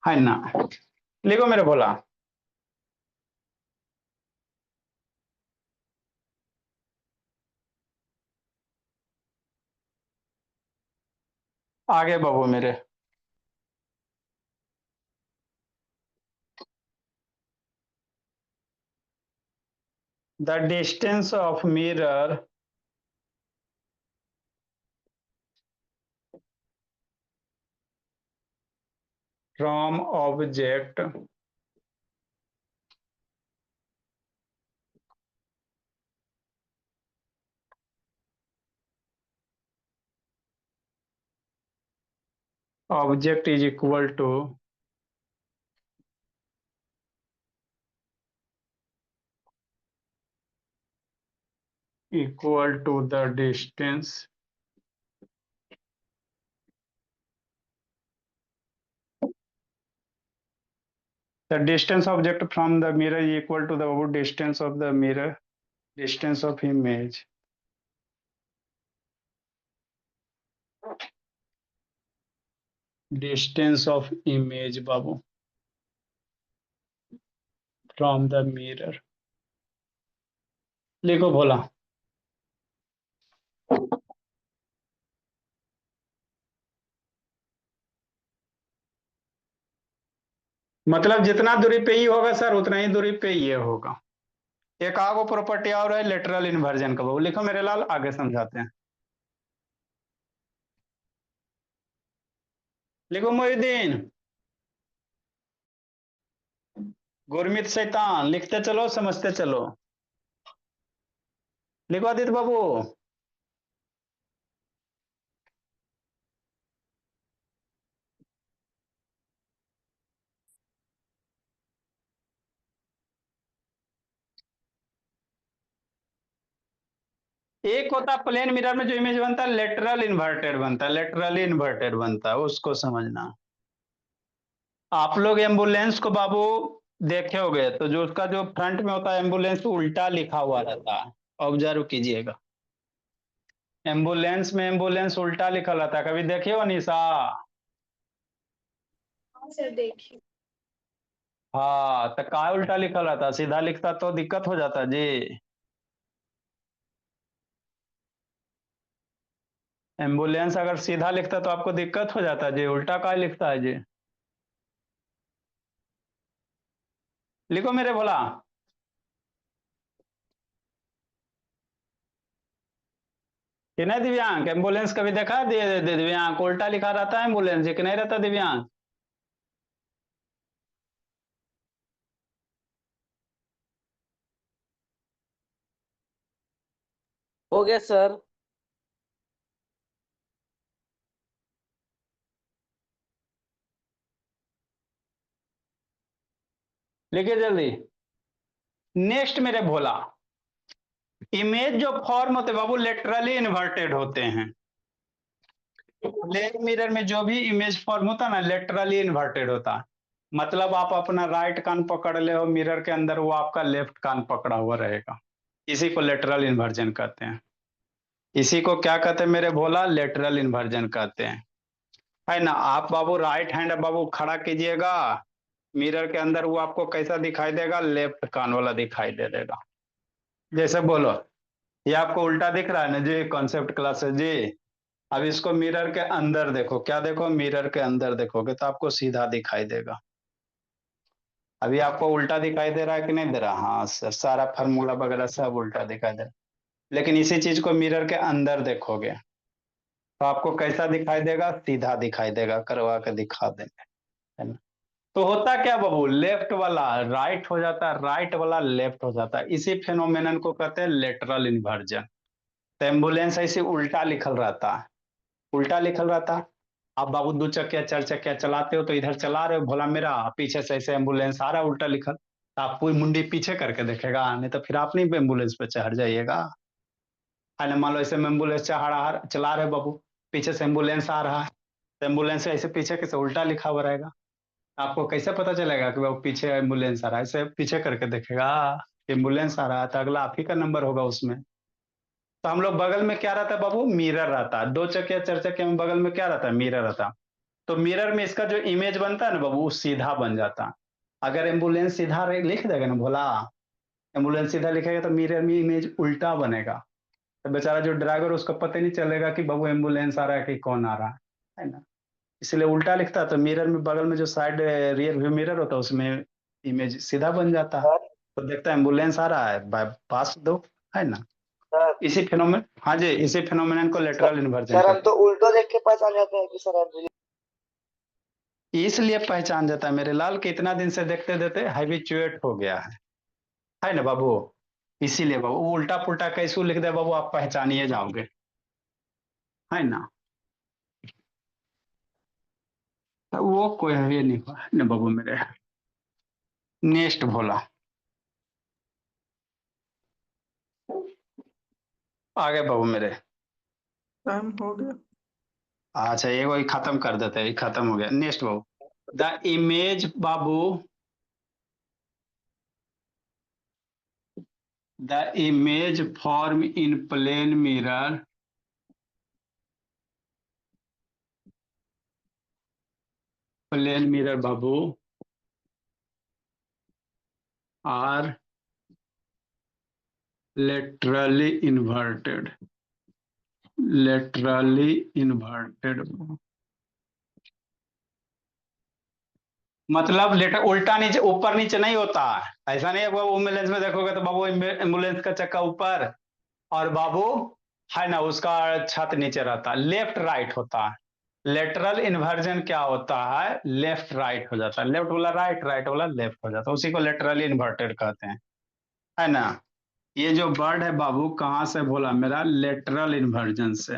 है ना। लिखो मेरे भोला। आगे बाबू मेरे, the distance of mirror from object object is equal to the distance the distance object from the mirror is equal to the distance of the mirror, distance of image, distance of image babu from the mirror। लिखो भोला। मतलब जितना दूरी पे ई होगा सर उतना ही दूरी पे ये होगा। एक आगो प्रॉपर्टी और है लेटरल इन्वर्जन का, वो लिखो मेरे लाल, आगे समझाते हैं। लिखो मोहिउद्दीन, गुरमीत शैतान, लिखते चलो समझते चलो। लिखो आदित्य बाबू। एक होता प्लेन मिरर में जो इमेज बनता है लेटरल इन्वर्टेड बनता है, लेटरली इन्वर्टेड बनता है, उसको समझना। आप लोग एम्बुलेंस को बाबू देखे होगे तो जो उसका जो फ्रंट में होता है एम्बुलेंस उल्टा लिखा हुआ रहता है, ऑब्जर्व कीजिएगा। एम्बुलेंस में एम्बुलेंस उल्टा लिखा रहता है, कभी देखे हो निशा? सर देखिए। हाँ तो का उल्टा लिखा रहता, सीधा लिखता तो दिक्कत हो जाता जी। एम्बुलेंस अगर सीधा लिखता तो आपको दिक्कत हो जाता जी, उल्टा का लिखता है जी। लिखो मेरे भोला। कि नहीं दिव्यांग, एम्बुलेंस कभी देखा दिव्यांग उल्टा लिखा रहता है एम्बुलेंस, कि नहीं रहता दिव्यांग? हो गया सर। लिखिए जल्दी। नेक्स्ट मेरे भोला, इमेज जो फॉर्म होते बाबू लेटरली इन्वर्टेड होते हैं। लेग मिरर में जो भी इमेज फॉर्म होता है ना लेटरली इन्वर्टेड होता है। मतलब आप अपना राइट कान पकड़ ले हो मिरर के अंदर, वो आपका लेफ्ट कान पकड़ा हुआ रहेगा। इसी को लेटरल इन्वर्जन कहते हैं। इसी को क्या कहते हैं मेरे भोला? लेटरल इन्वर्जन कहते हैं, है ना। आप बाबू राइट हैंड बाबू खड़ा कीजिएगा मिरर के अंदर, वो आपको कैसा दिखाई देगा? लेफ्ट कान वाला दिखाई दे देगा। जैसे बोलो, ये आपको उल्टा दिख रहा है ना जी, कॉन्सेप्ट क्लास है जी। अब इसको मिरर के अंदर देखो, क्या देखो? मिरर के अंदर देखोगे तो आपको सीधा दिखाई देगा। अभी आपको उल्टा दिखाई दे रहा है कि नहीं दे रहा? हाँ सर, सारा फार्मूला वगैरह सब उल्टा दिखाई दे रहा है। लेकिन इसी चीज को मिरर के अंदर देखोगे तो आपको कैसा दिखाई देगा? सीधा दिखाई देगा, करवा के दिखा देंगे, है ना। तो होता क्या बाबू, लेफ्ट वाला राइट हो जाता है, राइट वाला लेफ्ट हो जाता है। इसी फेनोमेनन को कहते हैं लेटरल इन्वर्जन। तो एम्बुलेंस ऐसे उल्टा लिखल रहता है, उल्टा लिखल रहता है। आप बाबू 2 चक्किया 4 चक्किया चलाते हो तो इधर चला रहे हो भोला मेरा, पीछे से ऐसे एम्बुलेंस आ रहा है उल्टा लिखल, तो आप पूरी मुंडी पीछे करके देखेगा, नहीं तो फिर आप नहीं एम्बुलेंस पे चढ़ जाइएगा, है ना। मान लो ऐसे एम्बुलेंस चला रहे बाबू, पीछे से एम्बुलेंस आ रहा है, तो एम्बुलेंस ऐसे पीछे कैसे उल्टा लिखा हुआ रहेगा। आपको कैसे पता चलेगा कि बाबू पीछे एम्बुलेंस आ रहा है? ऐसे पीछे करके देखेगा, एम्बुलेंस आ रहा है तो अगला आप ही का नंबर होगा उसमें। तो हम लोग बगल में क्या रहता है बाबू? मिरर रहता है। 2 चक्किया 4 चक्किया में बगल में क्या रहता है? मिरर रहता है। तो मिरर में इसका जो इमेज बनता है ना बाबू, वो सीधा बन जाता है। अगर एम्बुलेंस सीधा लिख देगा ना भोला, एम्बुलेंस सीधा लिखेगा तो मिरर में इमेज उल्टा बनेगा। तो बेचारा जो ड्राइवर उसको पता नहीं चलेगा कि बाबू एम्बुलेंस आ रहा है कि कौन आ रहा है ना। इसलिए उल्टा लिखता है तो मिरर में बगल में जो साइड रियर व्यू मिरर होता है उसमें इमेज सीधा बन जाता है, तो देखता है एम्बुलेंस आ रहा है, बाय पास दो, है ना। सर इसी फिनोमेन, हाँ जी, इसी फिनोमेनन को लेटरल इन्वर्जन सर हम कहते तो उल्टा देख के पहचान जाते हैं कि सर एम्बुलेंस। हैं। इसलिए पहचान जाता है मेरे लाल कि इतना दिन से देखते देखते हैबिचुएट हो गया है ना बाबू। इसीलिए बाबू वो उल्टा पुल्टा कैसे लिख दे बाबू, आप पहचानिए जाओगे, है ना। तो वो कोई ये नहीं हुआ है ना बाबू मेरे। नेक्स्ट भोला, आगे बाबू मेरे। टाइम हो गया। अच्छा ये वही खत्म कर देते हैं, खत्म हो गया। नेक्स्ट बाबू, द इमेज बाबू, the image form in plane mirror plane mirror बाबू are laterally inverted, laterally inverted, मतलब लेटर उल्टा नीचे ऊपर नीचे नहीं होता है, ऐसा नहीं है बाबू। एम्बुलेंस में देखोगे तो बाबू एम्बुलेंस का चक्का ऊपर और बाबू है ना उसका छत नीचे रहता है, लेफ्ट राइट होता है। लेटरल इन्वर्जन क्या होता है, लेफ्ट राइट हो जाता है, लेफ्ट वाला राइट, राइट वाला लेफ्ट हो जाता है, उसी को लेटरली इन्वर्टेड कहते हैं, है ना। ये जो वर्ड है बाबू कहाँ से बोला मेरा, लेटरल इन्वर्जन से,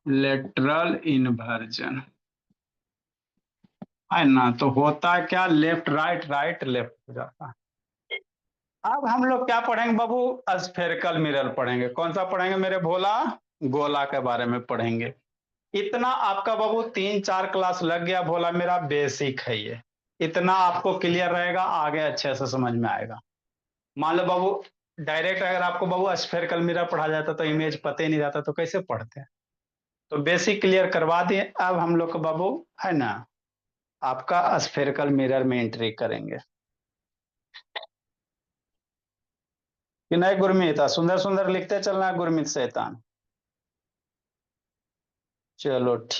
लेटरल इन्वर्जन, है ना। तो होता है क्या, लेफ्ट राइट, राइट लेफ्ट हो जाता है। अब हम लोग क्या पढ़ेंगे बाबू, स्फेरिकल मिरर पढ़ेंगे। कौन सा पढ़ेंगे मेरे भोला, गोला के बारे में पढ़ेंगे। इतना आपका बाबू 3-4 क्लास लग गया भोला, मेरा बेसिक है ये। इतना आपको क्लियर रहेगा, आगे अच्छे से समझ में आएगा। मान लो बाबू डायरेक्ट अगर आपको बाबू स्फेरिकल मिरर पढ़ा जाता तो इमेज पता ही नहीं रहता तो कैसे पढ़ते हैं। तो बेसिक क्लियर करवा दिए, अब हम लोग को बाबू है ना आपका स्फेरिकल मिरर में एंट्री करेंगे कि नहीं गुरमीत, सुंदर सुंदर लिखते चलना गुरमीत शैतान। चलो ठीक।